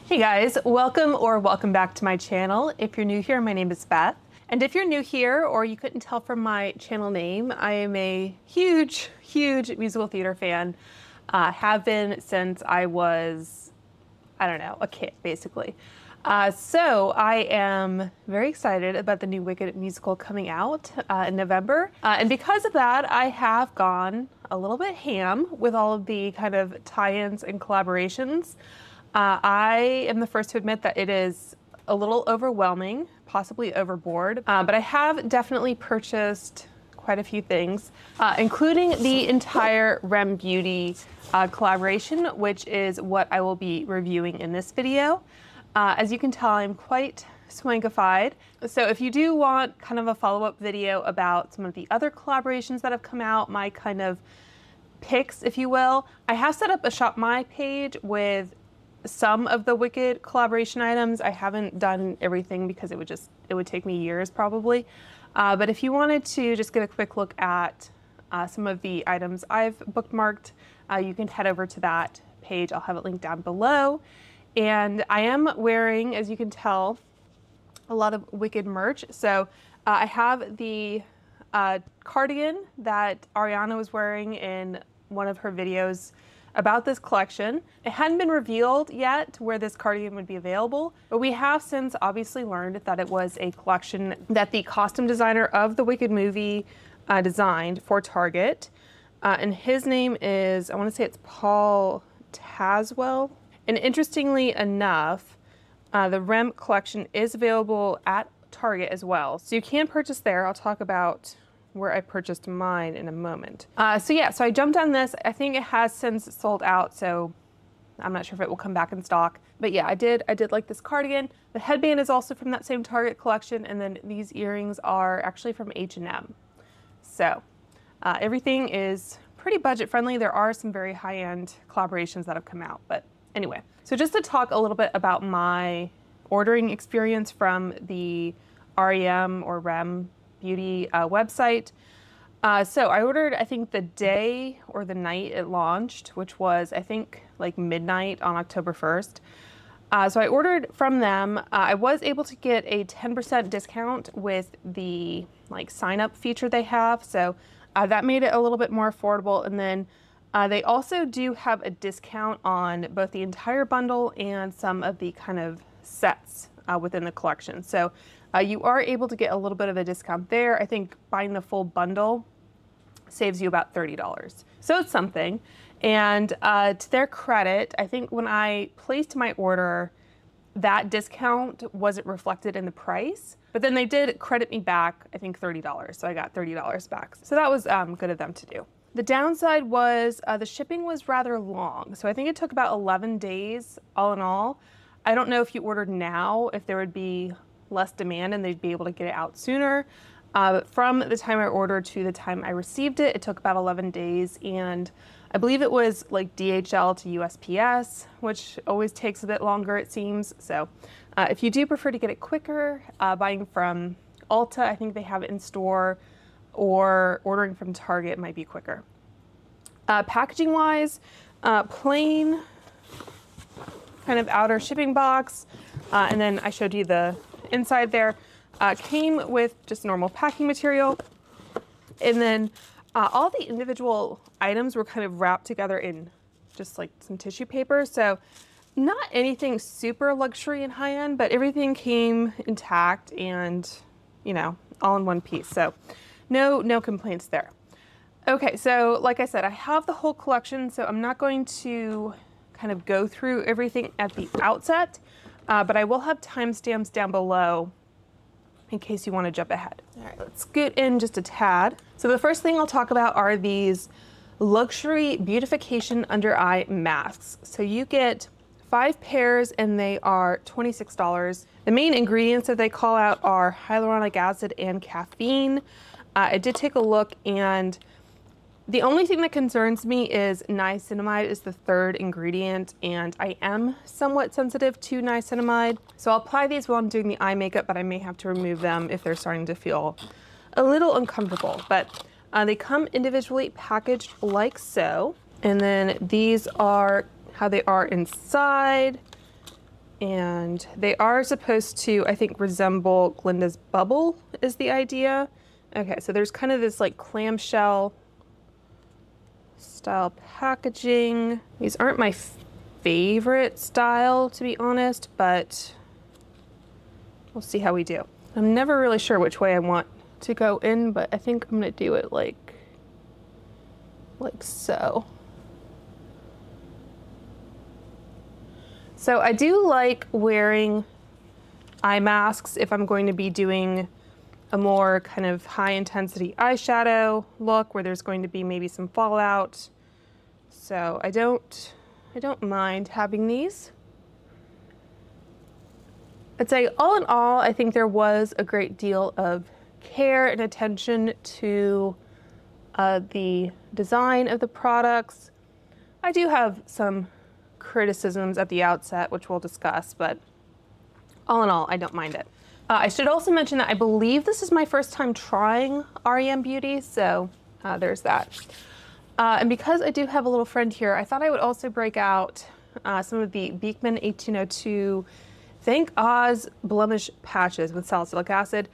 Hey guys, welcome back to my channel. If you're new here, my name is Beth. And if you're new here, or you couldn't tell from my channel name, I am a huge musical theater fan. Have been since I was, I don't know, a kid, basically. So I am very excited about the new Wicked musical coming out in November. And because of that, I have gone a little bit ham with all of the kind of tie-ins and collaborations. I am the first to admit that it is a little overwhelming, possibly overboard, but I have definitely purchased quite a few things, including the entire r.e.m Beauty collaboration, which is what I will be reviewing in this video. As you can tell, I'm quite swankified. So if you do want kind of a follow-up video about some of the other collaborations that have come out, my kind of picks, if you will, I have set up a Shop My page with some of the Wicked collaboration items. I haven't done everything because it would take me years probably. But if you wanted to just get a quick look at some of the items I've bookmarked, you can head over to that page. I'll have it linked down below. And I am wearing, as you can tell, a lot of Wicked merch. So I have the cardigan that Ariana was wearing in one of her videos about this collection. It hadn't been revealed yet where this cardigan would be available, but we have since obviously learned that it was a collection that the costume designer of the Wicked movie designed for Target. And his name is, I want to say it's Paul Tazwell. And interestingly enough, the r.e.m collection is available at Target as well. So you can purchase there. I'll talk about where I purchased mine in a moment. So I jumped on this. I think it has since sold out, so I'm not sure if it will come back in stock. But yeah, I did like this cardigan. The headband is also from that same Target collection, and then these earrings are actually from H&M. So everything is pretty budget friendly. There are some very high-end collaborations that have come out, but anyway. So just to talk a little bit about my ordering experience from the r.e.m or r.e.m Beauty website. So I ordered, I think the day or the night it launched, which was, I think, like midnight on October 1st. So I ordered from them. I was able to get a 10% discount with the sign up feature they have. So that made it a little bit more affordable. And then they also do have a discount on both the entire bundle and some of the kind of sets within the collection. So you are able to get a little bit of a discount there. I think buying the full bundle saves you about $30. So it's something. And to their credit, I think when I placed my order, that discount wasn't reflected in the price, but then they did credit me back, I think $30. So I got $30 back. So that was good of them to do. The downside was the shipping was rather long. So I think it took about 11 days all in all. I don't know if you ordered now, if there would be less demand and they'd be able to get it out sooner. But from the time I ordered to the time I received it, it took about 11 days. And I believe it was like DHL to USPS, which always takes a bit longer, it seems. So if you do prefer to get it quicker, buying from Ulta, I think they have it in store, or ordering from Target might be quicker. Packaging wise, plain kind of outer shipping box. And then I showed you the inside there. Came with just normal packing material. And then all the individual items were kind of wrapped together in just like some tissue paper. So not anything super luxury and high end, but everything came intact and, you know, all in one piece. So no complaints there. Okay, so like I said, I have the whole collection, so I'm not going to kind of go through everything at the outset. But I will have timestamps down below in case you want to jump ahead. All right, let's get in just a tad. So the first thing I'll talk about are these luxury beautification under eye masks. So you get 5 pairs and they are $26. The main ingredients that they call out are hyaluronic acid and caffeine. I did take a look, and the only thing that concerns me is niacinamide is the 3rd ingredient, and I am somewhat sensitive to niacinamide. So I'll apply these while I'm doing the eye makeup, but I may have to remove them if they're starting to feel a little uncomfortable. But they come individually packaged like so. And then these are how they are inside. And they are supposed to, I think, resemble Glinda's bubble is the idea. Okay, so there's kind of this like clamshell style packaging. These aren't my favorite style, to be honest, but we'll see how we do. I'm never really sure which way I want to go in, but I think I'm gonna do it like so. So I do like wearing eye masks if I'm going to be doing a more kind of high intensity eyeshadow look where there's going to be maybe some fallout. So I don't mind having these. I'd say all in all, I think there was a great deal of care and attention to the design of the products. I do have some criticisms at the outset, which we'll discuss, but all in all, I don't mind it. I should also mention that I believe this is my first time trying r.e.m. beauty, so there's that. And because I do have a little friend here, I thought I would also break out some of the Beekman 1802 Thank Oz blemish patches with salicylic acid.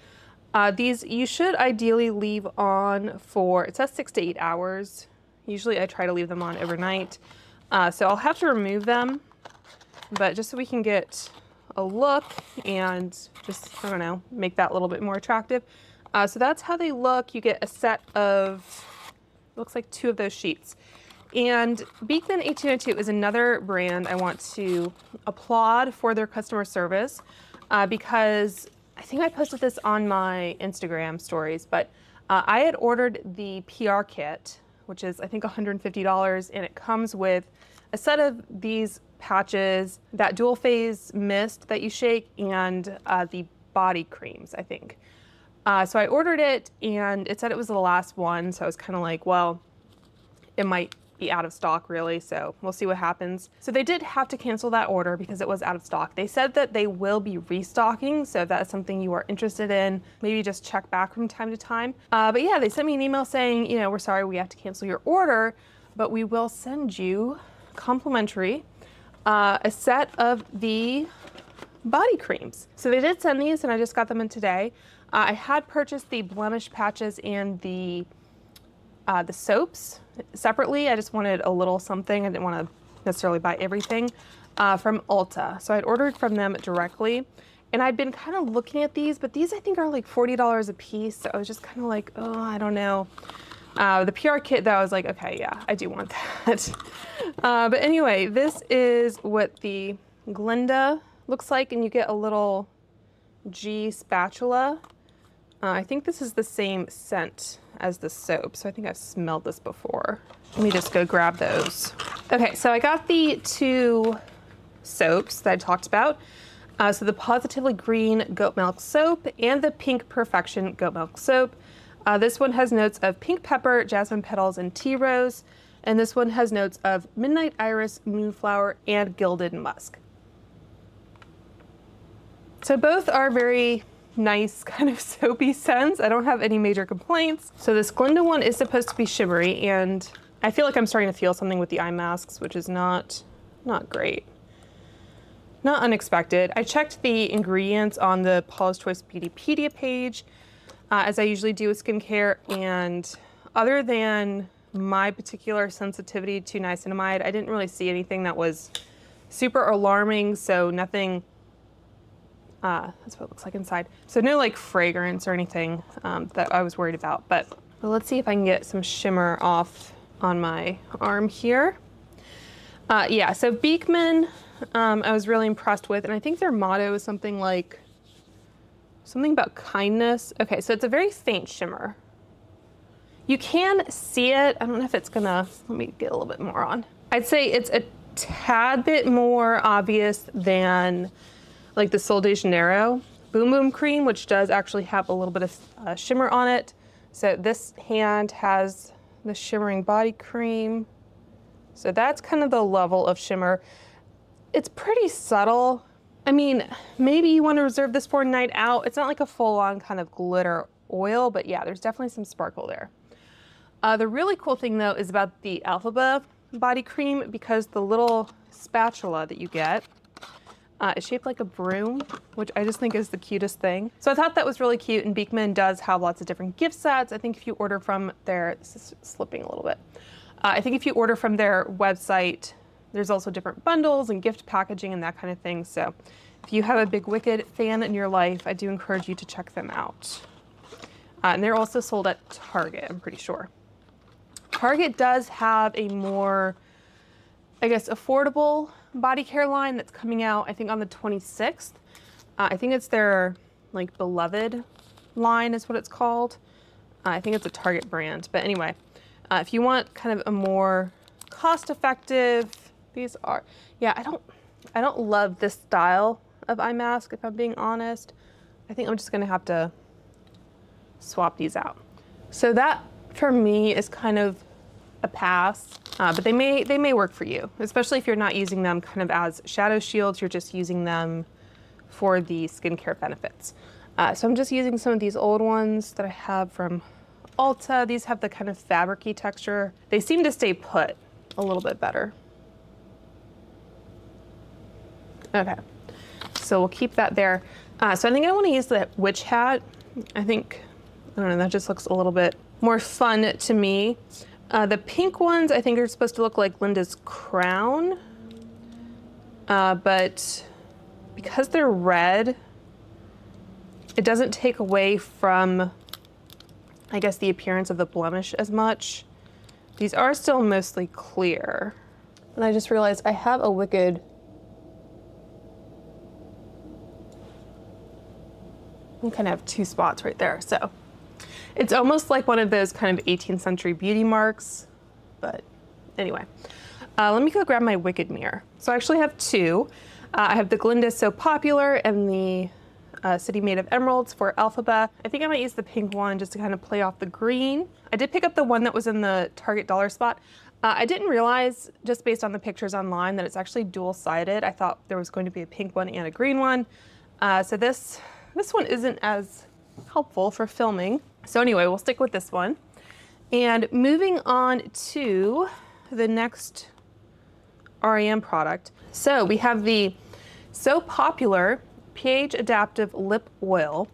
These you should ideally leave on for, it says 6 to 8 hours. Usually I try to leave them on overnight. So I'll have to remove them, but just so we can get a look and just, I don't know, make that a little bit more attractive. So that's how they look. You get a set of, looks like 2 of those sheets. And Beekman 1802 is another brand I want to applaud for their customer service because I think I posted this on my Instagram stories, but I had ordered the PR kit, which is I think $150, and it comes with a set of these patches, that dual phase mist that you shake, and the body creams, I think. So I ordered it and it said it was the last one, so I was kind of like, well, it might be out of stock really, so we'll see what happens. So they did have to cancel that order because it was out of stock. They said that they will be restocking, so if that is something you are interested in, maybe just check back from time to time. But yeah, they sent me an email saying, you know, we're sorry we have to cancel your order, but we will send you complimentary a set of the body creams. So they did send these and I just got them in today. I had purchased the blemish patches and the soaps separately. I just wanted a little something. I didn't want to necessarily buy everything from Ulta. So I'd ordered from them directly and I'd been kind of looking at these, but these I think are like $40 a piece. So I was just kind of like, oh, I don't know. The PR kit though, I was like, okay, yeah, I do want that. But anyway, this is what the Glinda looks like, and you get a little G spatula. I think this is the same scent as the soap, so I think I've smelled this before. Let me just go grab those. Okay, so I got the 2 soaps that I talked about. So the Positively Green Goat Milk Soap and the Pink Perfection Goat Milk Soap. This one has notes of pink pepper, jasmine petals, and tea rose. And this one has notes of midnight iris, moonflower, and gilded musk. So both are very nice kind of soapy scents. I don't have any major complaints. So this Glinda one is supposed to be shimmery, and I feel like I'm starting to feel something with the eye masks, which is not great. Not unexpected. I checked the ingredients on the Paula's Choice Beautypedia page, as I usually do with skincare, and other than my particular sensitivity to niacinamide, I didn't really see anything that was super alarming, so nothing, that's what it looks like inside. So no like fragrance or anything that I was worried about, but let's see if I can get some shimmer off on my arm here. Yeah, so Beekman, I was really impressed with, and I think their motto is something like, something about kindness. Okay, so it's a very faint shimmer. You can see it. I don't know if it's gonna, let me get a little bit more on. I'd say it's a tad bit more obvious than like the Sol de Janeiro Boom Boom Cream, which does actually have a little bit of shimmer on it. So this hand has the shimmering body cream. So that's kind of the level of shimmer. It's pretty subtle. I mean, maybe you want to reserve this for a night out. It's not like a full-on kind of glitter oil, but yeah, there's definitely some sparkle there. The really cool thing though is about the Elphaba body cream, because the little spatula that you get, It's shaped like a broom, which I just think is the cutest thing. So I thought that was really cute, and Beekman does have lots of different gift sets. I think if you order from their, this is slipping a little bit. I think if you order from their website, there's also different bundles and gift packaging and that kind of thing. So if you have a big Wicked fan in your life, I do encourage you to check them out. And they're also sold at Target, I'm pretty sure. Target does have a more, I guess, affordable body care line that's coming out, I think, on the 26th. I think it's their, like, Beloved line is what it's called. I think it's a Target brand. But anyway, if you want kind of a more cost-effective, these are, yeah, I don't love this style of eye mask, if I'm being honest. I think I'm just gonna have to swap these out. So that, for me, is kind of a pass, but they may work for you, especially if you're not using them kind of as shadow shields, you're just using them for the skincare benefits. So I'm just using some of these old ones that I have from Ulta. These have the kind of fabric-y texture. They seem to stay put a little bit better. Okay, so we'll keep that there. So I think I want to use the witch hat. I think, I don't know, that just looks a little bit more fun to me. The pink ones I think are supposed to look like Glinda's crown, but because they're red, it doesn't take away from, I guess, the appearance of the blemish as much. These are still mostly clear. And I just realized I have a Wicked, I kind of have two spots right there, so. It's almost like one of those kind of 18th century beauty marks, but anyway. Let me go grab my Wicked mirror. So I actually have two. I have the Glinda So Popular and the City Made of Emeralds for Elphaba. I think I might use the pink one just to kind of play off the green. I did pick up the one that was in the Target dollar spot. I didn't realize, just based on the pictures online, that it's actually dual-sided. I thought there was going to be a pink one and a green one. So this one isn't as helpful for filming. So anyway, we'll stick with this one. And moving on to the next r.e.m. product. So we have the So Popular pH Adaptive Lip Oil.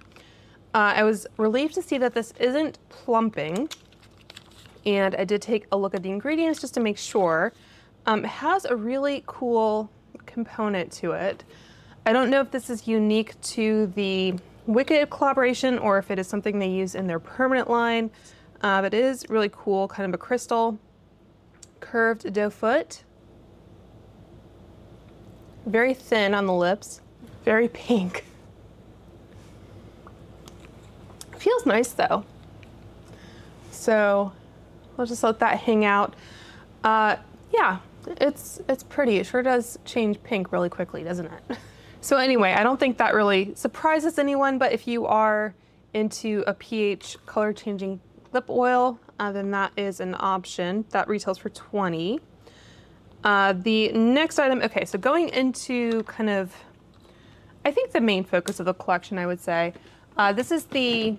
I was relieved to see that this isn't plumping. And I did take a look at the ingredients just to make sure. It has a really cool component to it. I don't know if this is unique to the Wicked collaboration or if it is something they use in their permanent line, but it is really cool, kind of a crystal curved doe foot. Very thin on the lips, very pink. Feels nice though. So I'll just let that hang out. Yeah, it's pretty. It sure does change pink really quickly, doesn't it? So anyway, I don't think that really surprises anyone, but if you are into a pH color changing lip oil, then that is an option. That retails for $20. The next item, okay, so going into kind of, I think the main focus of the collection, I would say, this is the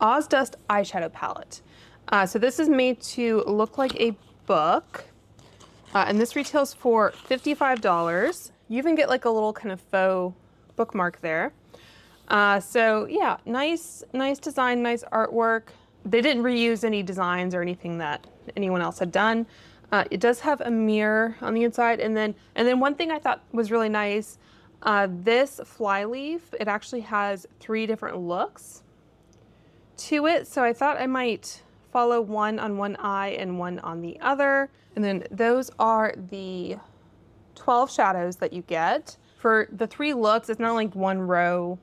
Ozdust eyeshadow palette. So this is made to look like a book, and this retails for $55. You even get like a little kind of faux bookmark there. So yeah, nice design, nice artwork. They didn't reuse any designs or anything that anyone else had done. It does have a mirror on the inside, and then one thing I thought was really nice, this fly leaf, it actually has 3 different looks to it. So I thought I might follow one on one eye and one on the other. And then those are the 12 shadows that you get. For the 3 looks, it's not like one row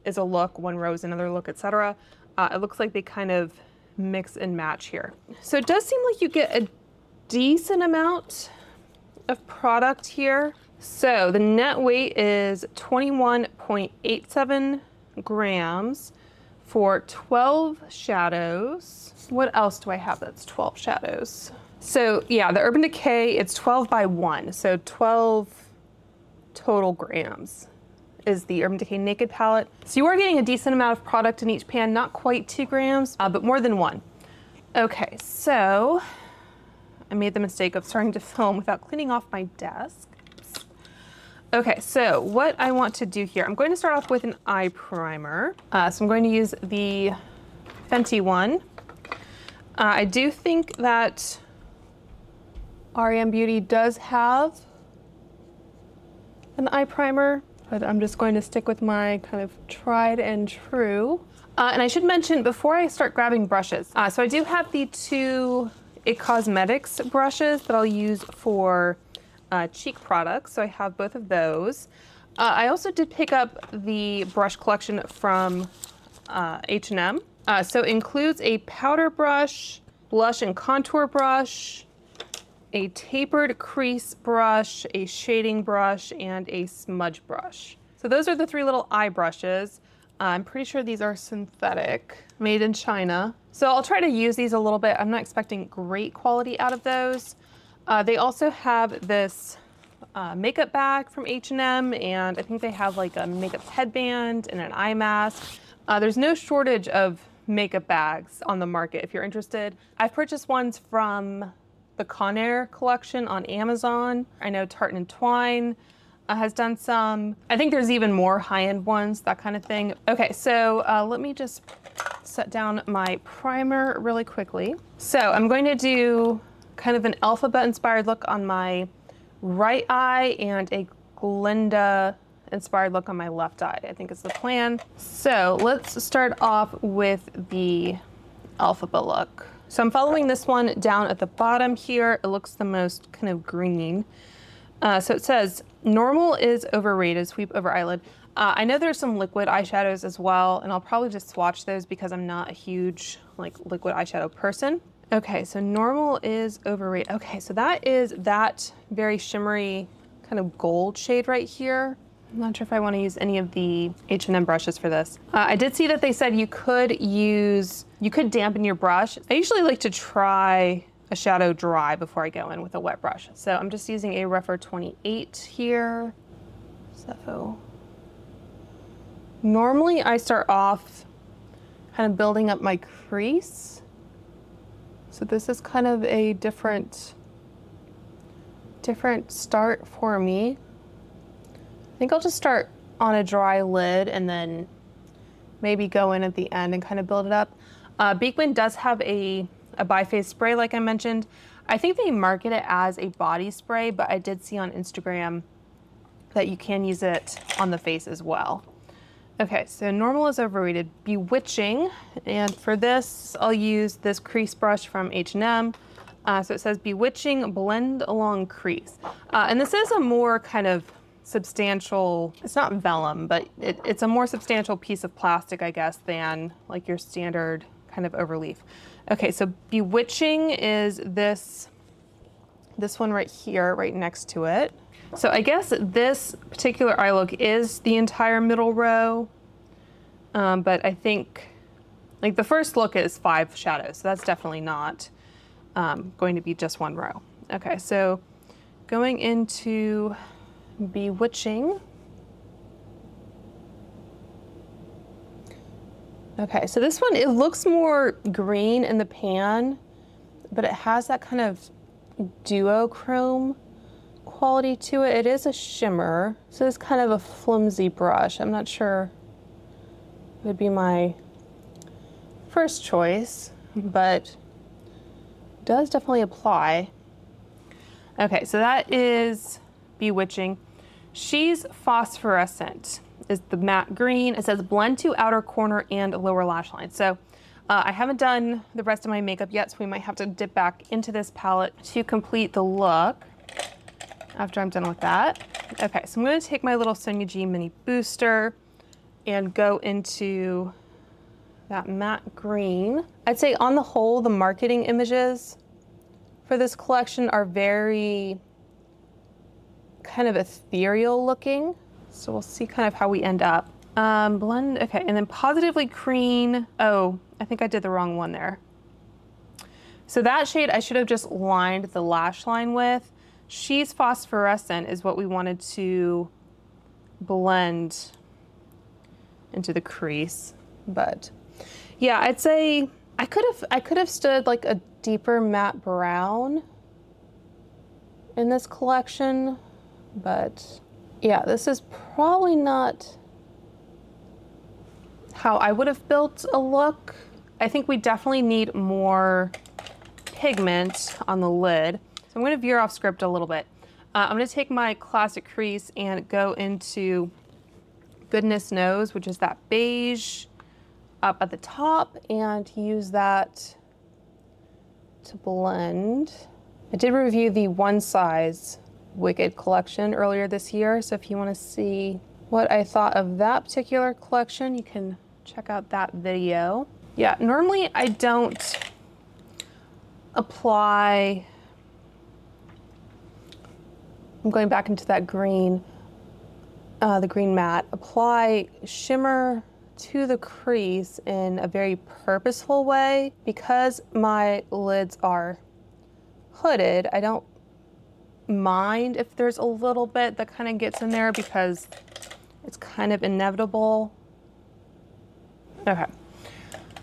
is a look, one row is another look, etc. It looks like they kind of mix and match here. So it does seem like you get a decent amount of product here. So the net weight is 21.87 grams for 12 shadows. What else do I have that's 12 shadows? So yeah, the Urban Decay, it's 12 by 1, so 12 total grams is the Urban Decay Naked Palette. So you are getting a decent amount of product in each pan, not quite 2 grams, but more than 1. Okay, so I made the mistake of starting to film without cleaning off my desk. Okay, so what I want to do here, I'm going to start off with an eye primer. So I'm going to use the Fenty one. I do think that r.e.m. Beauty does have an eye primer, but I'm just going to stick with my kind of tried and true. And I should mention before I start grabbing brushes, so I do have the two IT Cosmetics brushes that I'll use for cheek products, so I have both of those. I also did pick up the brush collection from H&M. So it includes a powder brush, blush and contour brush, a tapered crease brush, a shading brush, and a smudge brush. So those are the three little eye brushes. I'm pretty sure these are synthetic, made in China. So I'll try to use these a little bit. I'm not expecting great quality out of those. They also have this makeup bag from H&M, and I think they have like a makeup headband and an eye mask. There's no shortage of makeup bags on the market if you're interested. I've purchased ones from the Conair collection on Amazon. I know Tartan and Twine has done some. I think there's even more high-end ones, that kind of thing. Okay, so let me just set down my primer really quickly. So I'm going to do kind of an Elphaba inspired look on my right eye and a Glinda inspired look on my left eye, I think is the plan. So let's start off with the Elphaba look. So I'm following this one down at the bottom here. It looks the most kind of green. So it says, normal is overrated, sweep over eyelid. I know there's some liquid eyeshadows as well, and I'll probably just swatch those because I'm not a huge like liquid eyeshadow person. Okay, so normal is overrated. Okay, so that is that very shimmery kind of gold shade right here. I'm not sure if I want to use any of the H&M brushes for this. I did see that they said you could dampen your brush. I usually like to try a shadow dry before I go in with a wet brush. So I'm just using a Rephr 28 here. So normally I start off kind of building up my crease. So this is kind of a different start for me. I think I'll just start on a dry lid and then maybe go in at the end and kind of build it up. Beekman does have a biphase spray, like I mentioned. I think they market it as a body spray, but I did see on Instagram that you can use it on the face as well. Okay, so normal is overrated. Bewitching, and for this, I'll use this crease brush from H&M. So it says Bewitching Blend Along Crease. And this is a more kind of substantial, it's not vellum, but it's a more substantial piece of plastic, I guess, than like your standard kind of overleaf. Okay, so Bewitching is this one right here, right next to it. So I guess this particular eye look is the entire middle row, but I think like the first look is 5 shadows, so that's definitely not going to be just one row. Okay, so going into Bewitching. Okay, so this one, it looks more green in the pan, but it has that kind of duochrome quality to it. It is a shimmer, so it's kind of a flimsy brush. I'm not sure it would be my first choice, but it does definitely apply. Okay, so that is Bewitching. She's Phosphorescent is the matte green. It says blend to outer corner and lower lash line. So I haven't done the rest of my makeup yet, so we might have to dip back into this palette to complete the look after I'm done with that. Okay, so I'm going to take my little Sonia G mini booster and go into that matte green. I'd say on the whole, the marketing images for this collection are very kind of ethereal looking. So we'll see kind of how we end up. Blend, okay, and then Positively Green. Oh, I think I did the wrong one there. So that shade I should have just lined the lash line with. She's Phosphorescent is what we wanted to blend into the crease. But yeah, I'd say I could have stood like a deeper matte brown in this collection, but Yeah, this is probably not how I would have built a look. I think we definitely need more pigment on the lid. So I'm gonna veer off script a little bit. I'm gonna take my classic crease and go into Goodness Knows, which is that beige up at the top, and use that to blend. I did review the One Size Wicked collection earlier this year, so if you want to see what I thought of that particular collection, you can check out that video. Yeah, normally I don't apply, I'm going back into that green, the green matte, apply shimmer to the crease in a very purposeful way. Because my lids are hooded, I don't mind if there's a little bit that kind of gets in there because it's kind of inevitable. Okay,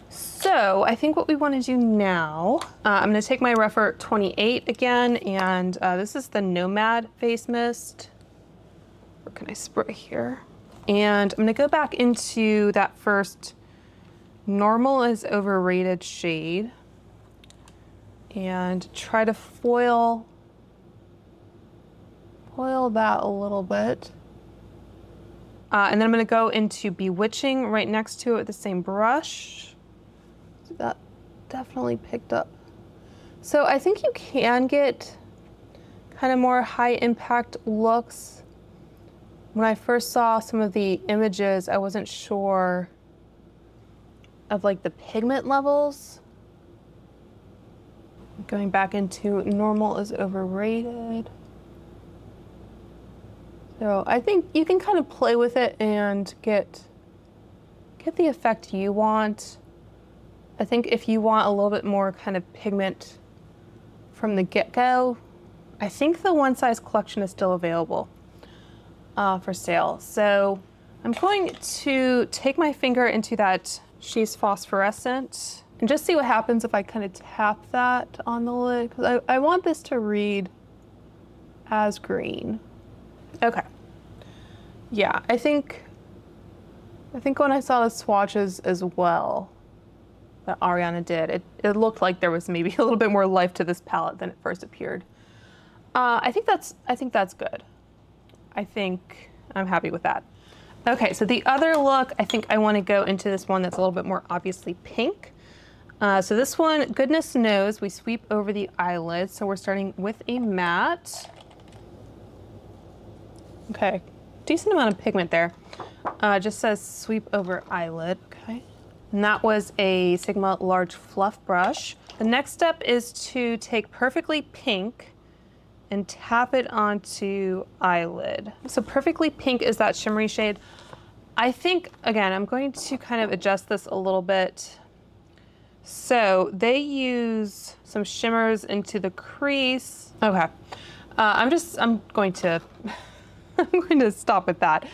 so I think what we want to do now, I'm going to take my Rephr 28 again, and this is the Nomad Face Mist. Where can I spray here? And I'm going to go back into that first Normal is Overrated shade and try to foil that a little bit. And then I'm going to go into Bewitching right next to it with the same brush. So that definitely picked up. So I think you can get kind of more high impact looks. When I first saw some of the images, I wasn't sure of like the pigment levels. Going back into Normal is Overrated. So I think you can kind of play with it and get the effect you want. I think if you want a little bit more kind of pigment from the get-go, I think the One Size collection is still available for sale. So I'm going to take my finger into that She's Phosphorescent and just see what happens if I kind of tap that on the lid, because I want this to read as green. Okay. Yeah, I think when I saw the swatches as well that Ariana did, it looked like there was maybe a little bit more life to this palette than it first appeared. I think that's good. I think I'm happy with that. Okay, so the other look, I think I want to go into this one that's a little bit more obviously pink. So this one, Goodness Knows, we sweep over the eyelids. So we're starting with a matte. Okay, decent amount of pigment there. Just says sweep over eyelid, okay. And that was a Sigma large fluff brush. The next step is to take Perfectly Pink and tap it onto eyelid. So Perfectly Pink is that shimmery shade. I think, again, I'm going to kind of adjust this a little bit. So they use some shimmers into the crease. Okay, I'm going to stop with that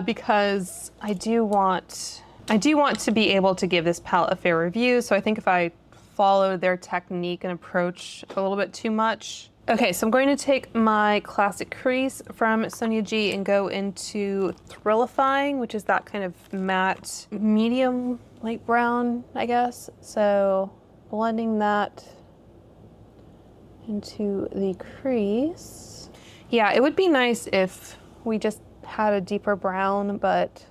because I do want to be able to give this palette a fair review. So I think if I follow their technique and approach a little bit too much. Okay, so I'm going to take my classic crease from Sonia G and go into Thrillifying, which is that kind of matte, medium light brown, I guess. So blending that into the crease. Yeah, it would be nice if we just had a deeper brown, but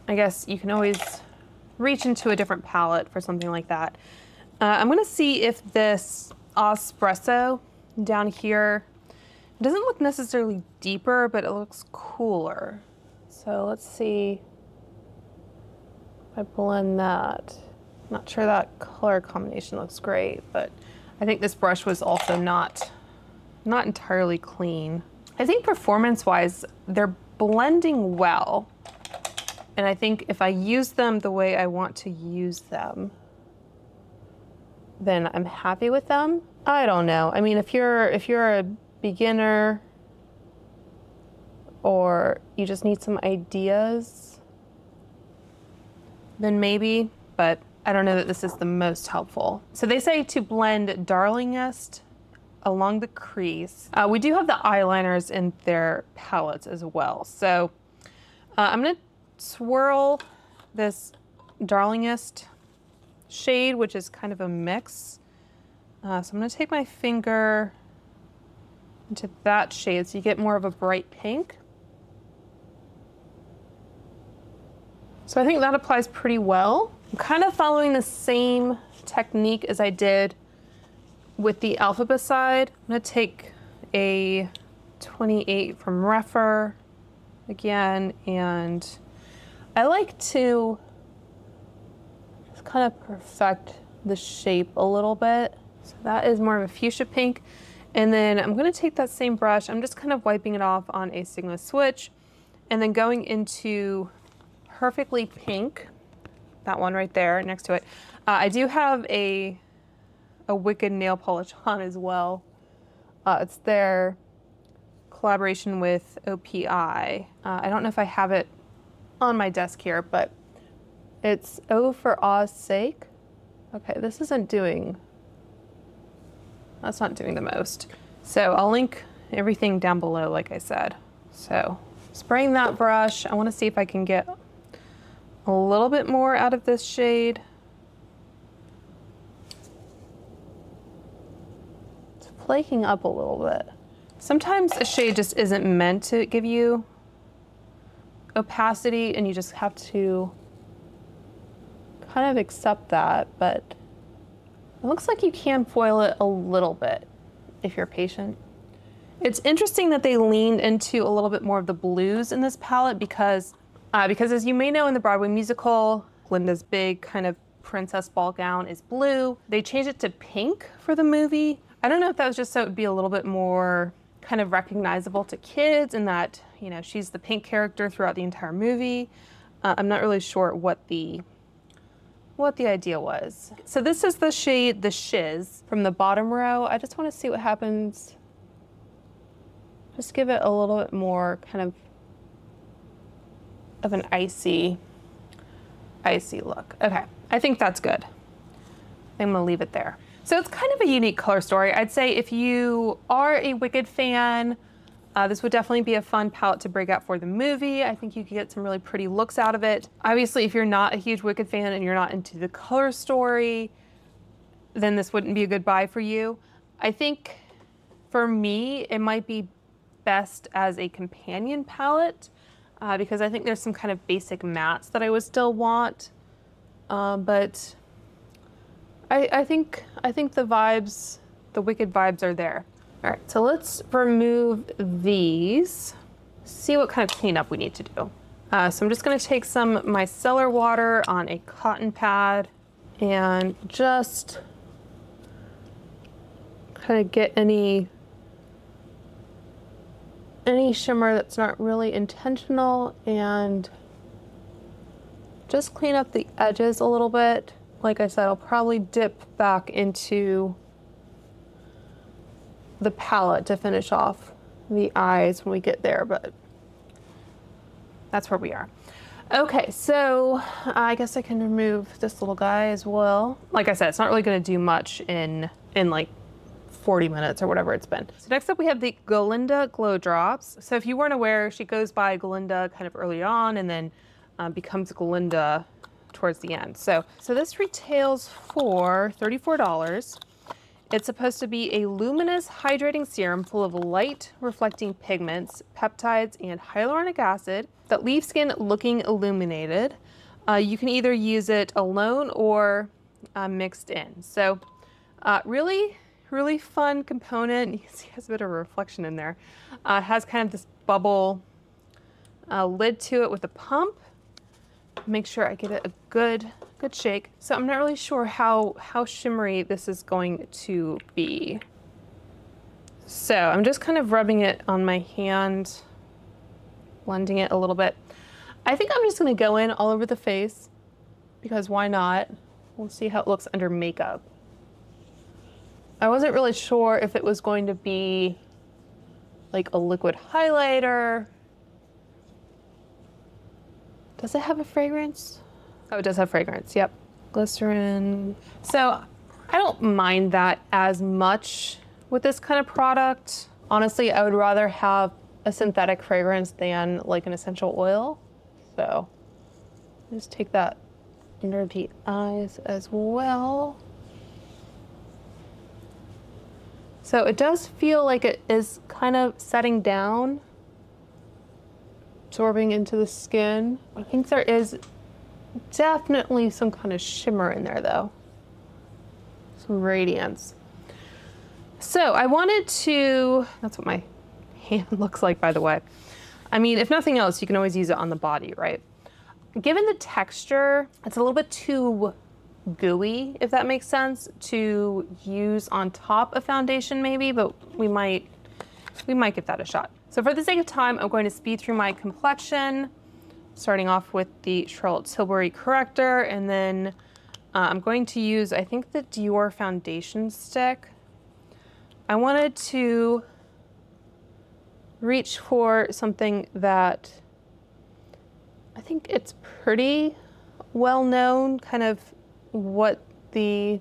I guess you can always reach into a different palette for something like that. I'm gonna see if this Espresso down here, it doesn't look necessarily deeper, but it looks cooler. So let's see if I blend that. Not sure that color combination looks great, but I think this brush was also not entirely clean. I think performance-wise, they're blending well. And I think if I use them the way I want to use them, then I'm happy with them. I don't know. I mean, if you're a beginner or you just need some ideas, then maybe, but I don't know that this is the most helpful. So they say to blend Darlingest along the crease. We do have the eyeliners in their palettes as well. So I'm gonna swirl this Darlingest shade, which is kind of a mix. So I'm gonna take my finger into that shade so you get more of a bright pink. So I think that applies pretty well. I'm kind of following the same technique as I did with the Elphaba side. I'm gonna take a 28 from Refer again, and I like to just kind of perfect the shape a little bit. So that is more of a fuchsia pink. And then I'm gonna take that same brush, I'm just kind of wiping it off on a Sigma switch, and then going into Perfectly Pink, that one right there next to it. I do have a Wicked nail polish on as well. It's their collaboration with OPI. I don't know if I have it on my desk here, but it's O for Oz sake. Okay, this isn't doing, that's not doing the most. So I'll link everything down below, like I said. So spraying that brush, I want to see if I can get a little bit more out of this shade. It's flaking up a little bit. Sometimes a shade just isn't meant to give you opacity, and you just have to kind of accept that, but it looks like you can foil it a little bit if you're patient. It's interesting that they leaned into a little bit more of the blues in this palette because as you may know, in the Broadway musical, Glinda's big kind of princess ball gown is blue. They changed it to pink for the movie. I don't know if that was just so it would be a little bit more kind of recognizable to kids, and that, you know, she's the pink character throughout the entire movie. I'm not really sure what the idea was. So this is the shade, the Shiz, from the bottom row. I just want to see what happens. Just give it a little bit more kind of an icy look. Okay, I think that's good. I'm gonna leave it there. So it's kind of a unique color story. I'd say if you are a Wicked fan, this would definitely be a fun palette to break out for the movie. I think you could get some really pretty looks out of it. Obviously, if you're not a huge Wicked fan and you're not into the color story, then this wouldn't be a good buy for you. I think for me, it might be best as a companion palette, because I think there's some kind of basic mattes that I would still want, but I think the vibes, the Wicked vibes are there. All right, so let's remove these, see what kind of cleanup we need to do. So I'm just gonna take some micellar water on a cotton pad and just kind of get any shimmer that's not really intentional, and just clean up the edges a little bit. Like I said, I'll probably dip back into the palette to finish off the eyes when we get there, but that's where we are. Okay, so I guess I can remove this little guy as well. Like I said, it's not really gonna do much in like 40 minutes or whatever it's been. So next up we have the Glinda Glow Drops. So if you weren't aware, she goes by Glinda kind of early on and then becomes Glinda towards the end. So this retails for $34. It's supposed to be a luminous hydrating serum full of light reflecting pigments, peptides, and hyaluronic acid that leave skin looking illuminated. You can either use it alone or mixed in. So really fun component. You can see it has a bit of a reflection in there. It has kind of this bubble lid to it with a pump. Make sure I get it a good shake. So I'm not really sure how shimmery this is going to be. So I'm just kind of rubbing it on my hand, blending it a little bit. I think I'm just gonna go in all over the face because why not? We'll see how it looks under makeup. I wasn't really sure if it was going to be like a liquid highlighter. Does it have a fragrance? Oh, it does have fragrance, yep. Glycerin. So I don't mind that as much with this kind of product. Honestly, I would rather have a synthetic fragrance than like an essential oil. So just take that under the eyes as well. So it does feel like it is kind of setting down, absorbing into the skin. I think there is definitely some kind of shimmer in there though. Some radiance. So I wanted to, that's what my hand looks like, by the way. I mean, if nothing else, you can always use it on the body, right? Given the texture, it's a little bit too gooey, if that makes sense, to use on top of foundation maybe, but we might give that a shot. So for the sake of time, I'm going to speed through my complexion, starting off with the Charlotte Tilbury corrector, and then I'm going to use, I think, the Dior foundation stick. I wanted to reach for something that I think it's pretty well known, kind of what the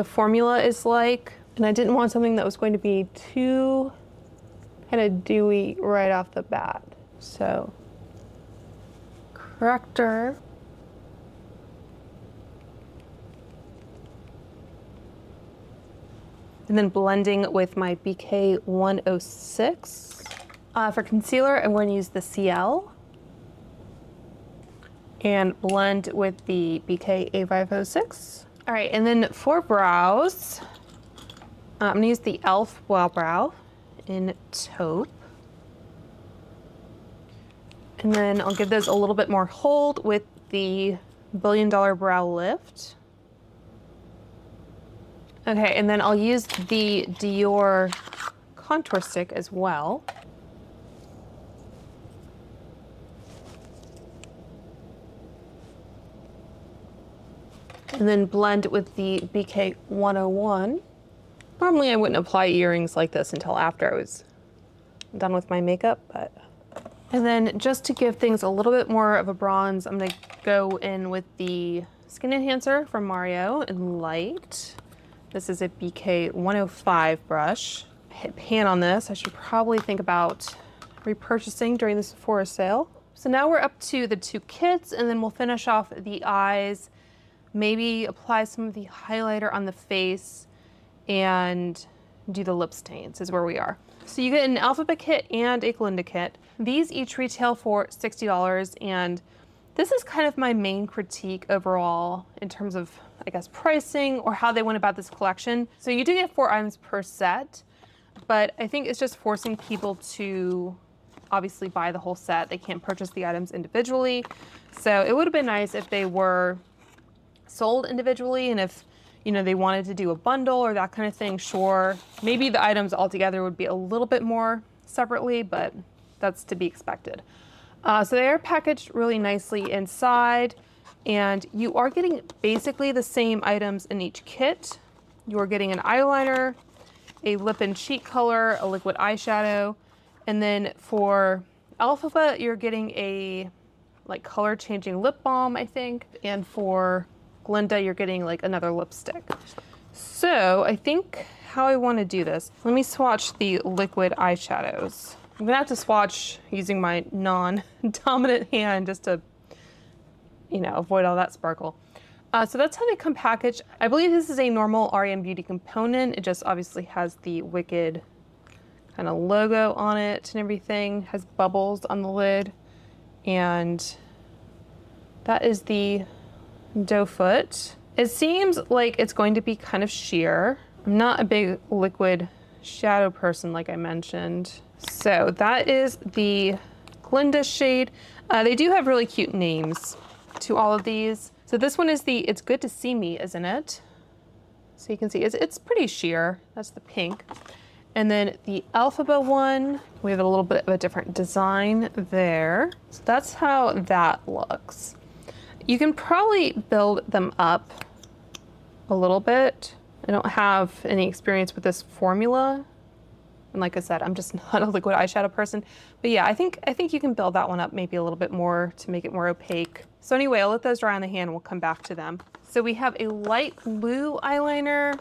formula is like. And I didn't want something that was going to be too kind of dewy right off the bat. So, corrector. And then blending with my BK 106. For concealer, I'm going to use the CL. And blend with the BK A506. All right, and then for brows, I'm gonna use the e.l.f. Wow Brow in taupe. And then I'll give those a little bit more hold with the Billion Dollar Brow Lift. Okay, and then I'll use the Dior contour stick as well. And then blend with the BK 101. Normally I wouldn't apply earrings like this until after I was done with my makeup, but. And then just to give things a little bit more of a bronze, I'm gonna go in with the Skin Enhancer from Mario in light. This is a BK 105 brush. I hit pan on this. I should probably think about repurchasing during the Sephora sale. So now we're up to the two kits, and then we'll finish off the eyes. Maybe apply some of the highlighter on the face and do the lip stains is where we are. So you get an Elphaba kit and a Glinda kit. These each retail for $60, and this is kind of my main critique overall in terms of, I guess, pricing or how they went about this collection. So you do get 4 items per set, but I think it's just forcing people to obviously buy the whole set. They can't purchase the items individually. So it would have been nice if they were sold individually, and if they wanted to do a bundle or that kind of thing, sure. Maybe the items altogether would be a little bit more separately, but that's to be expected. So they are packaged really nicely inside, and you are getting basically the same items in each kit. You are getting an eyeliner, a lip and cheek color, a liquid eyeshadow, and then for Elphaba, you're getting a like color changing lip balm, I think, and for Glinda, you're getting like another lipstick. So I think how I want to do this, let me swatch the liquid eyeshadows. I'm gonna have to swatch using my non-dominant hand just to, avoid all that sparkle. So that's how they come packaged. I believe this is a normal r.e.m. beauty component. It just obviously has the Wicked kind of logo on it and everything. Has bubbles on the lid, and that is the doe foot. It seems like it's going to be kind of sheer. I'm not a big liquid shadow person, like I mentioned. So that is the Glinda shade. They do have really cute names to all of these. So this one is the It's Good to See Me, isn't it? So you can see it's pretty sheer. That's the pink. And then the Elphaba one, we have a little bit of a different design there. So that's how that looks. You can probably build them up a little bit. I don't have any experience with this formula. And like I said, I'm just not a liquid eyeshadow person. But yeah, I think you can build that one up maybe a little bit more to make it more opaque. So anyway, I'll let those dry on the hand and we'll come back to them. So we have a light blue eyeliner.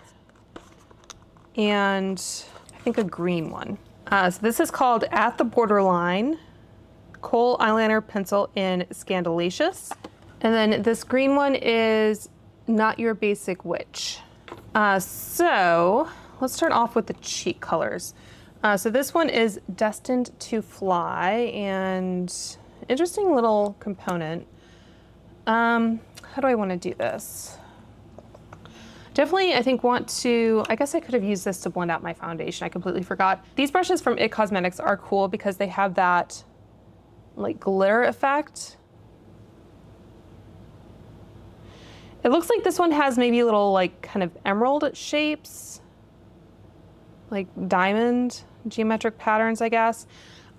and I think a green one. So this is called At the Borderline Kohl Eyeliner Pencil in Scandalacious. And then this green one is Not Your Basic Witch. So let's start off with the cheek colors. So this one is Destined to Fly, and interesting little component. How do I want to do this? Definitely, I think I guess I could have used this to blend out my foundation. I completely forgot. These brushes from IT Cosmetics are cool because they have that like glitter effect. It looks like this one has maybe little like kind of emerald shapes, like diamond geometric patterns, I guess.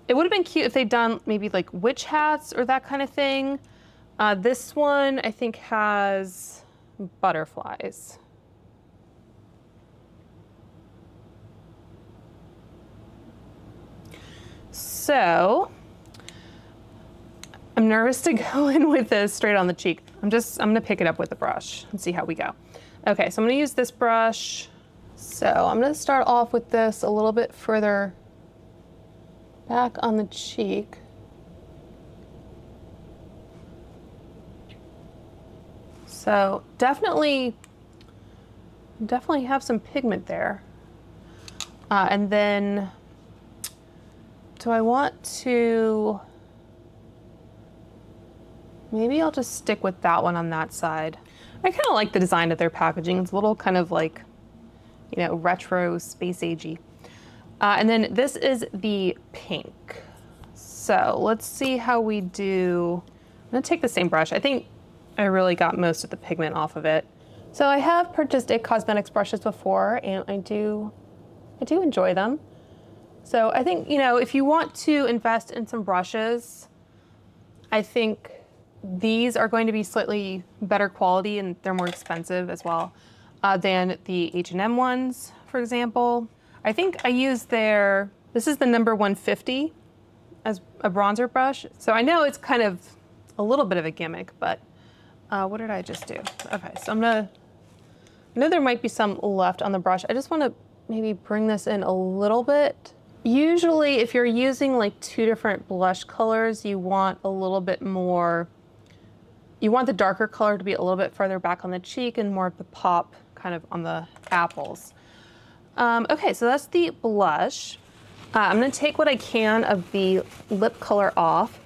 It would have been cute if they'd done maybe like witch hats or that kind of thing. This one I think has butterflies. So I'm nervous to go in with this straight on the cheek. I'm gonna pick it up with the brush and see how we go. Okay, so I'm gonna use this brush. So I'm gonna start off with this a little bit further back on the cheek. So definitely have some pigment there. And then, do I want to, maybe I'll just stick with that one on that side. I kind of like the design of their packaging. It's a little kind of like, you know, retro space agey. And then this is the pink. So let's see how we do. I'm gonna take the same brush. I think I really got most of the pigment off of it. So I have purchased IT Cosmetics brushes before, and I do enjoy them. So I think, you know, if you want to invest in some brushes, I think these are going to be slightly better quality, and they're more expensive as well than the H&M ones, for example. I think I used this is the number 150 as a bronzer brush. So I know it's kind of a little bit of a gimmick, but what did I just do? Okay, so I know there might be some left on the brush. I just want to maybe bring this in a little bit. Usually if you're using like two different blush colors, you want a little bit more, you want the darker color to be a little bit further back on the cheek and more of the pop kind of on the apples. Okay, so that's the blush. I'm gonna take what I can of the lip color off.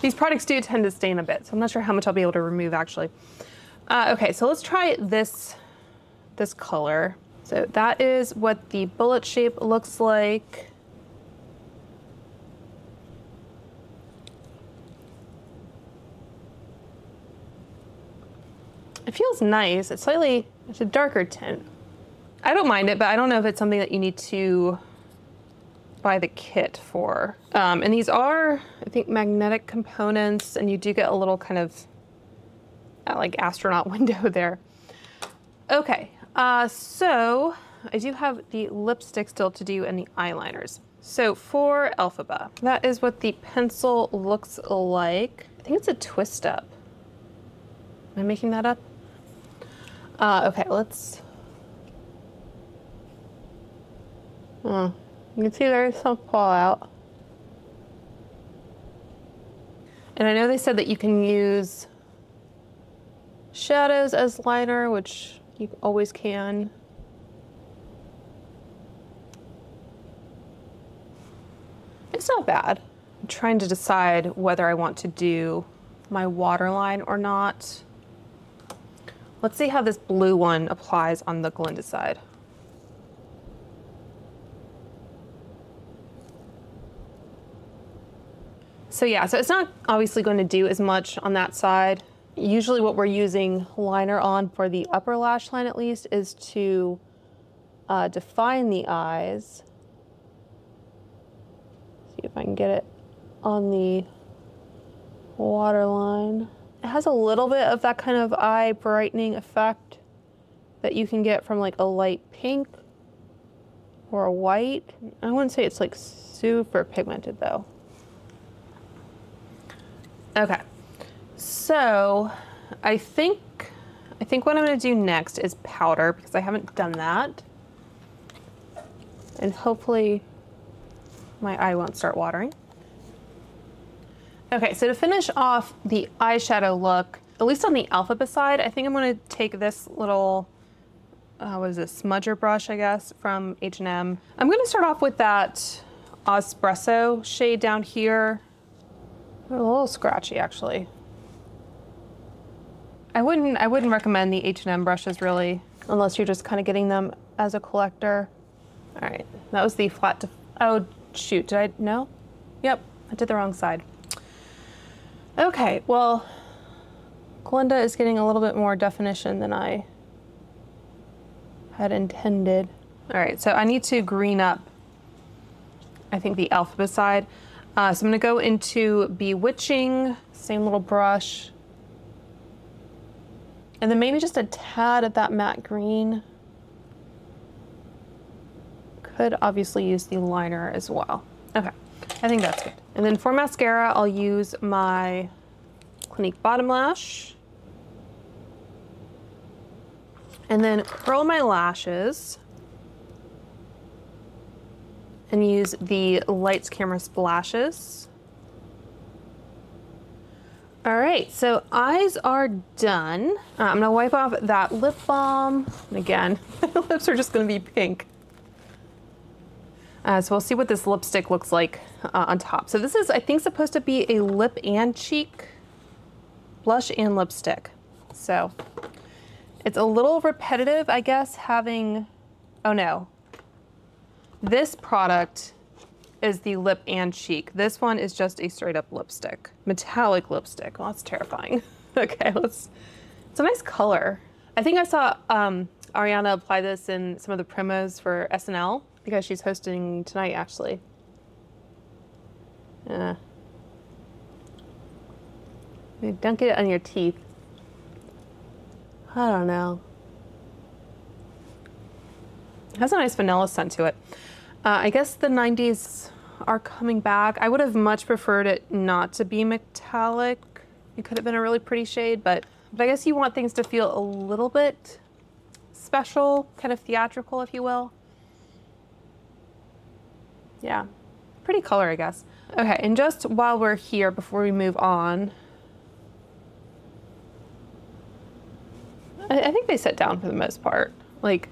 These products do tend to stain a bit, so I'm not sure how much I'll be able to remove actually. Okay, so let's try this color. So that is what the bullet shape looks like. It feels nice. It's a darker tint. I don't mind it, but I don't know if it's something that you need to buy the kit for. And these are, I think, magnetic components, and you do get a little kind of like astronaut window there. Okay, so I do have the lipstick still to do and the eyeliners. So for Elphaba, that is what the pencil looks like. I think it's a twist up. Am I making that up? Okay, let's, you can see there's some fallout. And I know they said that you can use shadows as liner, which you always can. It's not bad. I'm trying to decide whether I want to do my waterline or not. Let's see how this blue one applies on the Glinda side. So yeah, so it's not obviously going to do as much on that side. Usually what we're using liner on for the upper lash line at least is to define the eyes. See if I can get it on the waterline. It has a little bit of that kind of eye brightening effect that you can get from like a light pink or a white. I wouldn't say it's like super pigmented though. Okay, so I think what I'm gonna do next is powder because I haven't done that. and hopefully my eye won't start watering. Okay, so to finish off the eyeshadow look, at least on the Elphaba side, I think I'm gonna take this little, what is this, smudger brush, I guess, from H&M. I'm gonna start off with that Espresso shade down here. A little scratchy, actually. I wouldn't recommend the H&M brushes really, unless you're just kind of getting them as a collector. All right, that was the flat, oh shoot, did I, no? Yep, I did the wrong side. Okay, well, Glinda is getting a little bit more definition than I had intended. All right, so I need to green up, I think, the Elphaba side. So I'm gonna go into Bewitching, same little brush. And then maybe just a tad of that matte green. Could obviously use the liner as well. Okay, I think that's good. And then for mascara, I'll use my Clinique Bottom Lash. And then curl my lashes. And use the Lights Camera Splashes. All right, so eyes are done. I'm gonna wipe off that lip balm. And again, my lips are just gonna be pink. So we'll see what this lipstick looks like on top. So this is, I think, supposed to be a lip and cheek blush and lipstick. So it's a little repetitive, I guess, having, oh no. This product is the lip and cheek. This one is just a straight up lipstick. Metallic lipstick. Well, that's terrifying. Okay, it's a nice color. I think I saw Ariana apply this in some of the promos for SNL because she's hosting tonight, actually. Dunk it on your teeth. I don't know. It has a nice vanilla scent to it. I guess the 90s are coming back. I would have much preferred it not to be metallic. It could have been a really pretty shade, but I guess you want things to feel a little bit special, kind of theatrical, if you will. Yeah, pretty color, I guess. Okay, and just while we're here, before we move on, I think they sit down for the most part. Like,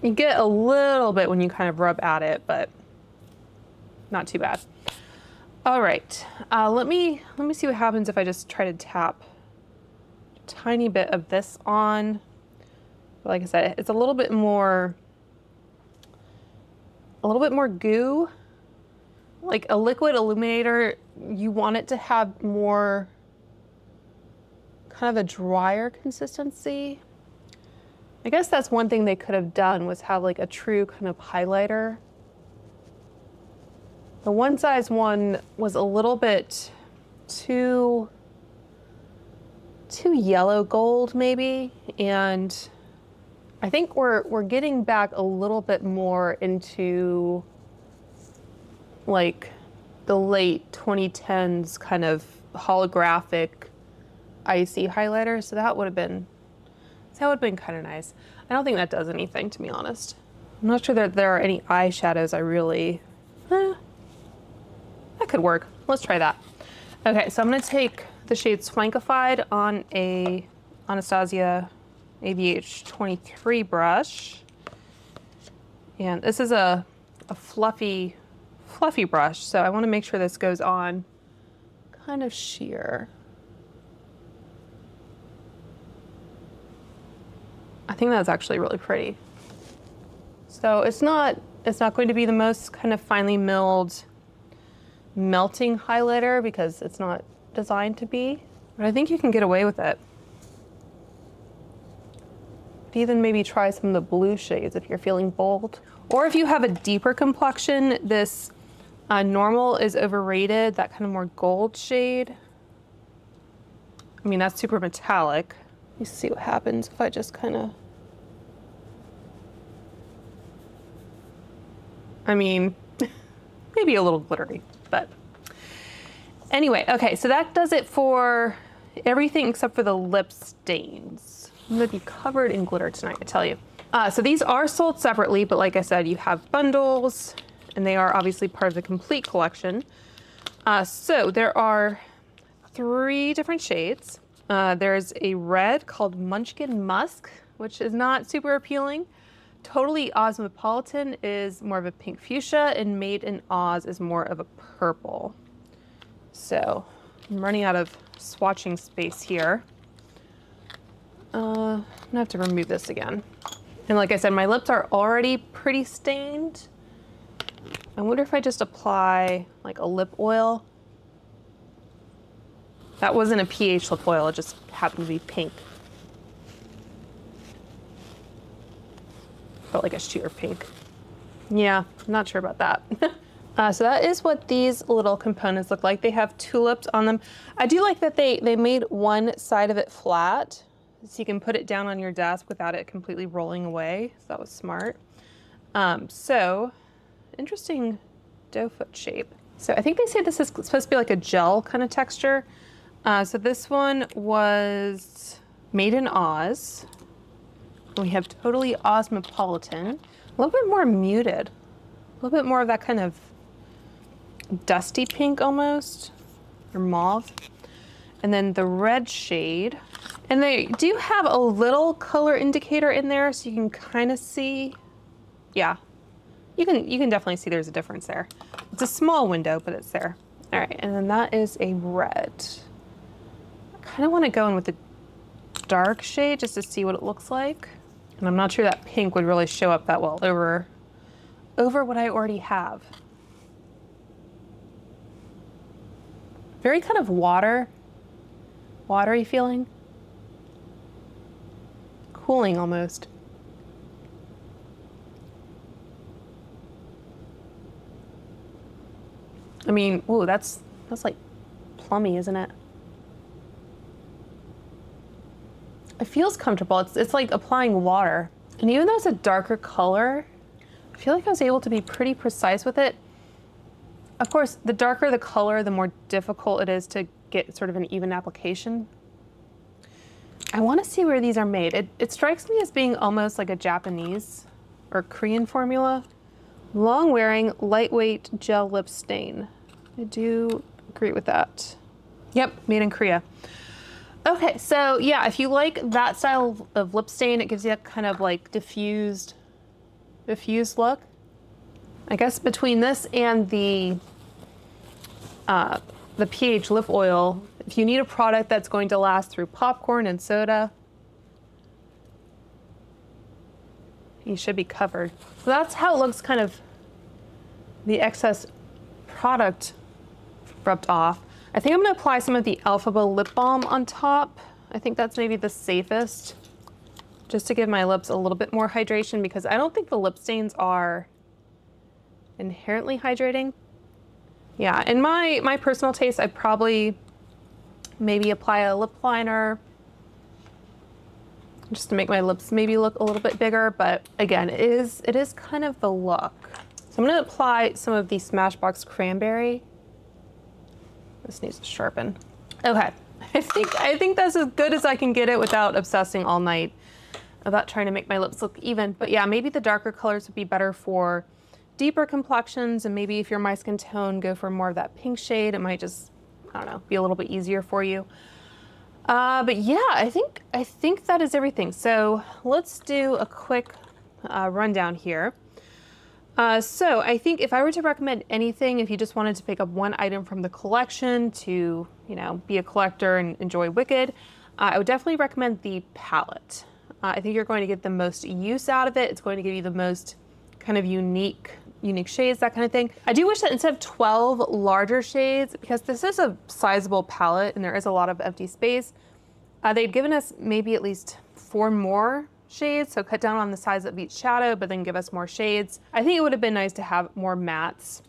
you get a little bit when you kind of rub at it, but not too bad. All right, let me see what happens if I just try to tap a tiny bit of this on. Like I said, it's a little bit more goo. Like a liquid illuminator, you want it to have more kind of a drier consistency. I guess that's one thing they could have done, was have like a true kind of highlighter. The One Size One was a little bit too yellow gold maybe, and I think we're getting back a little bit more into like the late 2010s kind of holographic icy highlighter, so that would have been kind of nice. I don't think that does anything, to be honest. I'm not sure that there are any eyeshadows I really, that could work. Let's try that. Okay, so I'm gonna take the shade Swankified on a Anastasia AVH 23 brush. And this is a fluffy brush, so I wanna make sure this goes on kind of sheer. I think that's actually really pretty. So it's not going to be the most kind of finely milled melting highlighter because it's not designed to be, but I think you can get away with it. Even maybe try some of the blue shades if you're feeling bold. Or if you have a deeper complexion, this normal is overrated, that kind of more gold shade. I mean, that's super metallic. Let me see what happens if I just kind of, I mean, maybe a little glittery, but anyway, okay, so that does it for everything except for the lip stains. I'm gonna be covered in glitter tonight, I tell you. So these are sold separately, but like I said, you have bundles, and they are obviously part of the complete collection. So there are 3 different shades. There's a red called Munchkin Musk, which is not super appealing. Totally Osmopolitan is more of a pink fuchsia, and Made in Oz is more of a purple. So I'm running out of swatching space here. I'm gonna have to remove this again. And like I said, my lips are already pretty stained. I wonder if I just apply like a lip oil. That wasn't a pH lip oil, it just happened to be pink. Felt like a sheer pink. Yeah, I'm not sure about that. So that is what these little components look like. They have tulips on them. I do like that they made one side of it flat, so you can put it down on your desk without it completely rolling away. So that was smart. So interesting doe foot shape. So I think they say this is supposed to be like a gel kind of texture. So this one was Made in Oz. We have Totally Osmopolitan. A little bit more muted. A little bit more of that kind of dusty pink almost, or mauve. And then the red shade. And they do have a little color indicator in there, so you can kind of see. Yeah, you can definitely see there's a difference there. It's a small window, but it's there. All right, and then that is a red. I kind of want to go in with the dark shade just to see what it looks like. And I'm not sure that pink would really show up that well over what I already have. Very kind of watery feeling. Cooling almost. I mean, ooh, that's like plummy, isn't it? It feels comfortable. It's like applying water. And even though it's a darker color, I feel like I was able to be pretty precise with it. Of course, the darker the color, the more difficult it is to get sort of an even application. I want to see where these are made. It strikes me as being almost like a Japanese or Korean formula. Long wearing, lightweight gel lip stain. I do agree with that. Yep, made in Korea. Okay, so yeah, if you like that style of lip stain, it gives you a kind of like diffused look. I guess between this and the pH lip oil, if you need a product that's going to last through popcorn and soda, you should be covered. So that's how it looks, kind of the excess product rubbed off. I think I'm gonna apply some of the Elphaba lip balm on top. I think that's maybe the safest, just to give my lips a little bit more hydration, because I don't think the lip stains are inherently hydrating. Yeah, in my personal taste, I'd probably maybe apply a lip liner just to make my lips maybe look a little bit bigger, but again, it is kind of the look. So I'm gonna apply some of the Smashbox Cranberry. This needs to sharpen. Okay, I think that's as good as I can get it without obsessing all night about trying to make my lips look even. But yeah, maybe the darker colors would be better for deeper complexions, and maybe if you're my skin tone, go for more of that pink shade. It might just, I don't know, be a little bit easier for you. But yeah, I think that is everything. So let's do a quick rundown here. So I think if I were to recommend anything, if you just wanted to pick up one item from the collection to, you know, be a collector and enjoy Wicked, I would definitely recommend the palette. I think you're going to get the most use out of it. It's going to give you the most kind of unique shades, that kind of thing. I do wish that instead of 12 larger shades, because this is a sizable palette and there is a lot of empty space, they'd given us maybe at least 4 more shades, so cut down on the size of each shadow, but then give us more shades. I think it would have been nice to have more mattes.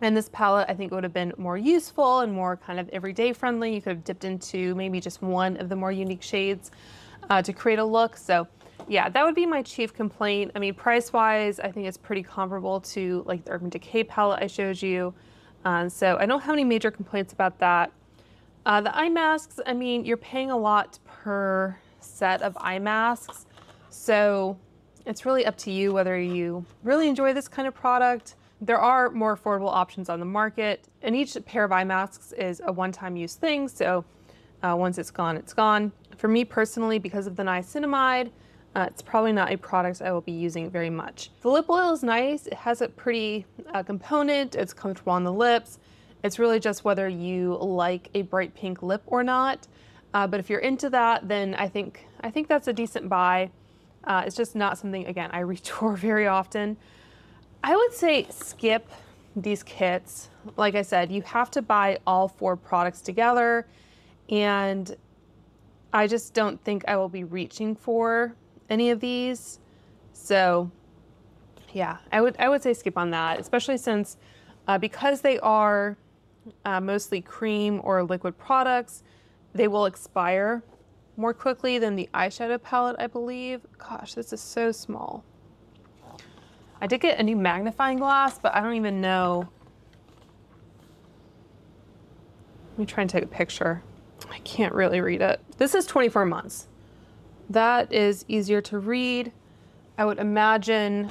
And this palette, I think, would have been more useful and more kind of everyday friendly. You could have dipped into maybe just one of the more unique shades to create a look. So yeah, that would be my chief complaint. I mean, price-wise, I think it's pretty comparable to like the Urban Decay palette I showed you. So I don't have any major complaints about that. The eye masks, I mean, you're paying a lot per set of eye masks. So It's really up to you whether you really enjoy this kind of product. There are more affordable options on the market, and each pair of eye masks is a one-time use thing, so once it's gone, it's gone. For me personally, because of the niacinamide, it's probably not a product I will be using very much. The lip oil is nice. It has a pretty component. It's comfortable on the lips. It's really just whether you like a bright pink lip or not. But if you're into that, then I think that's a decent buy. It's just not something, again, I reach for very often. I would say skip these kits. Like I said, you have to buy all 4 products together, and I just don't think I will be reaching for any of these. So yeah, I would say skip on that, especially since because they are mostly cream or liquid products, they will expire more quickly than the eyeshadow palette, I believe. Gosh, this is so small. I did get a new magnifying glass, but I don't even know. Let me try and take a picture. I can't really read it. This is 24 months. That is easier to read. I would imagine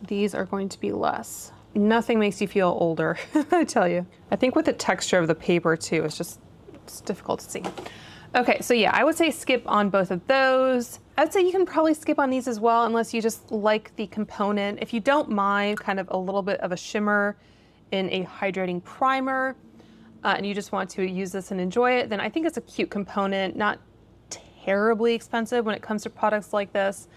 these are going to be less. Nothing makes you feel older, I tell you. I think with the texture of the paper too, it's difficult to see. Okay, so yeah, I would say skip on both of those. I would say you can probably skip on these as well, unless you just like the component. If you don't mind kind of a little bit of a shimmer in a hydrating primer, and you just want to use this and enjoy it, then I think it's a cute component, not terribly expensive when it comes to products like this.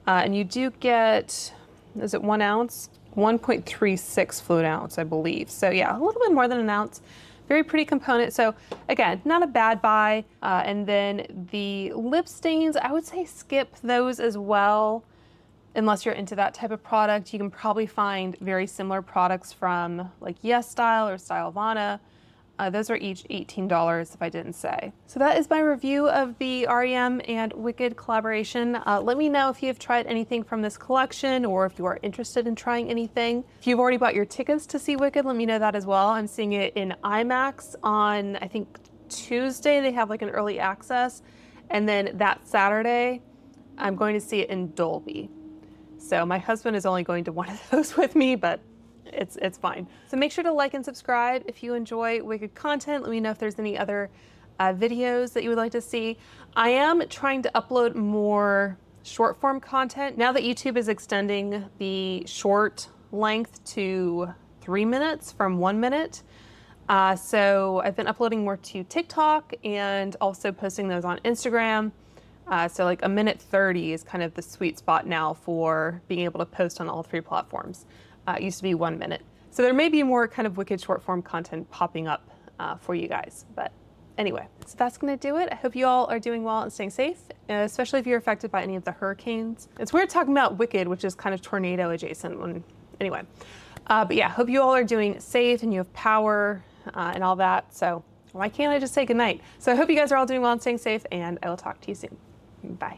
And you do get, is it 1 ounce? 1.36 fluid ounce, I believe. So yeah, a little bit more than an ounce. Very pretty component. So again, not a bad buy. And then the lip stains, I would say skip those as well. Unless you're into that type of product. You can probably find very similar products from like Yes Style or Stylovana. Those are each $18 if I didn't say. So that is my review of the r.e.m. and Wicked collaboration. Let me know if you have tried anything from this collection or if you are interested in trying anything. If you've already bought your tickets to see Wicked, let me know that as well. I'm seeing it in IMAX on, I think, Tuesday. They have like an early access. And then that Saturday, I'm going to see it in Dolby. So my husband is only going to one of those with me, but it's fine. So make sure to like and subscribe if you enjoy Wicked content. Let me know if there's any other videos that you would like to see. I am trying to upload more short form content now that YouTube is extending the short length to 3 minutes from 1 minute. So I've been uploading more to TikTok and also posting those on Instagram. So like 1:30 is kind of the sweet spot now for being able to post on all 3 platforms. It used to be 1 minute. So there may be more kind of Wicked short form content popping up for you guys. But anyway, so that's gonna do it. I hope you all are doing well and staying safe, especially if you're affected by any of the hurricanes. It's weird talking about Wicked, which is kind of tornado adjacent. Anyway, but yeah, hope you all are doing safe and you have power and all that. So why can't I just say goodnight? So I hope you guys are all doing well and staying safe, and I will talk to you soon. Bye.